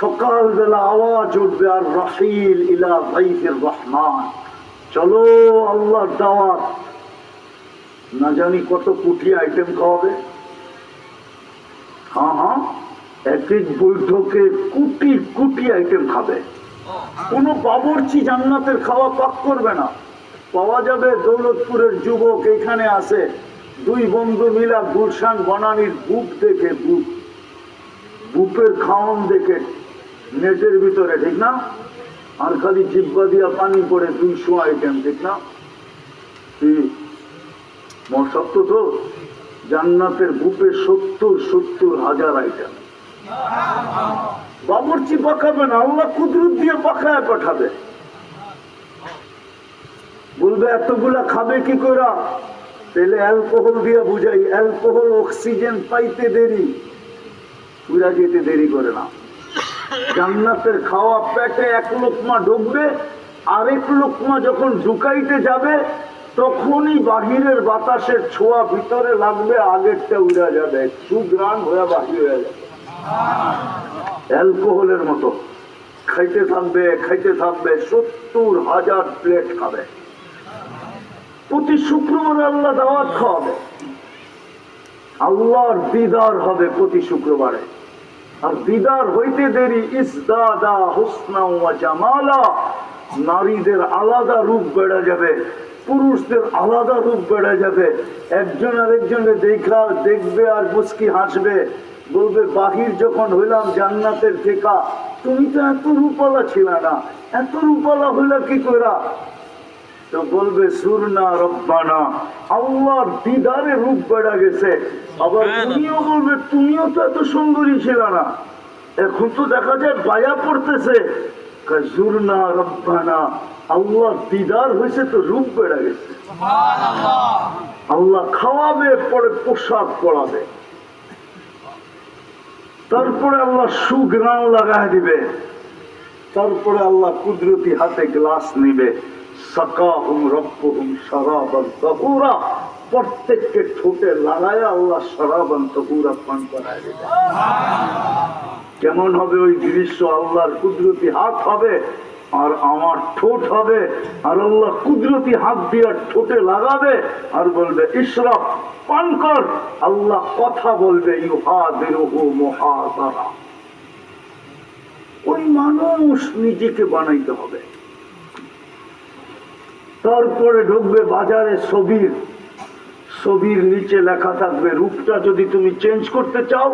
সকালবেলা আওয়াজ উঠবে আর রাহিল ইলা যাইফির রহমান, চলো আল্লাহর দাওয়াত। না জানি কত কোটি আইটেম খাওয়াবে। হ্যাঁ, এক এক বৈঠকে কোটি কোটি আইটেম খাবে। কোনো বাবুর্চি জান্নাতের খাওয়া পাক করবে না। পাওয়া যাবে দৌলতপুরের যুবক এখানে আছে, দুই বন্ধু মিলা গুলশান বনানীর বুক দেখে, বুকের খাওয়ান দেখে নেটের ভিতরে, ঠিক না? আর খালি জিব্বা দিয়া পানি পড়ে 200 আইটেম, ঠিক না? সত্য তো জান্নাতের বুকে 70,000 আইটেম। বাবুর্চি পাকাবে না, আল্লাহ কুদরত দিয়ে পাকায় পাঠাবে। বলবে এতগুলা খাবে কি করে? তাহলে অ্যালকোহল দিয়ে বুঝাই, অ্যালকোহল অক্সিজেন পাইতে দেরি, পুরা যেতে দেরি করে না। জান্নাতের খাওয়া পেটে এক লোকমা ঢুকবে, আরেক লোকমা যখন ঢুকাইতে যাবে তখনই বাহিরের বাতাসের ছোঁয়া ভিতরে লাগবে, আগেরটা উড়া যাবে, সুগ্রাণ হয়ে বাহির হয়ে যাবে। অ্যালকোহলের মতো খাইতে থাকবে, খাইতে থাকবে, 70,000 প্লেট খাবে। প্রতি শুক্রবারে আল্লাহ দাওয়াত খাওয়াবে। আল্লাহর দিদার হবে প্রতি শুক্রবারে। আর দিদার হইতে দেরি ইসদাদা হুসনা ওয়া জামালা, নারীদের আলাদা রূপ বেড়ে যাবে, পুরুষদের আলাদা রূপ বেড়ে যাবে। একজন আরেকজনের দেখবে আর মুস্কি হাসবে, বলবে বাহির যখন হইলাম জান্নাতের থেকে, তুমি তো এত রূপালা ছিল না, এত রূপালা হইলা কি করা? তো বলবে সুরনা রব্বানা, আল্লাহর দিদারে রূপ বেড়ে গেছে। আবার তুমিও বলবে তুমিও তো এত সুন্দরী ছিল না, এখন তো দেখা যায় বায়া পড়তেছে। সুরনা রব্বানা, আল্লাহর দিদার হয়েছে তো রূপ বেড়ে গেছে। আল্লাহ খাওয়াবে, পরে পোশাক পরাবে, তারপরে আল্লাহ সুঘ্রাণ লাগাই দিবে, তারপরে আল্লাহ কুদরতি হাতে গ্লাস নিবে, সাকাহুম রব্বুহুম শারাবান তাহুরা, প্রত্যেককে ঠোঁটে লাগায় আল্লাহ শারাবান তাহুরা পান করায় দিবে। কেমন হবে ওই দৃশ্য? আল্লাহর কুদরতি হাত হবে আর আমার ঠোঁট হবে, আর আল্লাহ কুদরতি হাত দিয়ে ঠোঁটে লাগাবে আর বলবে ইশরাব, পান কর। আল্লাহ কথা বলবে ইউহাদিরুহু মুহাদারা। ওই মানুষ নিজেকে বানাইতে হবে। তারপরে ঢুকবে বাজারে ছবির নিচে লেখা থাকবে, রূপটা যদি তুমি চেঞ্জ করতে চাও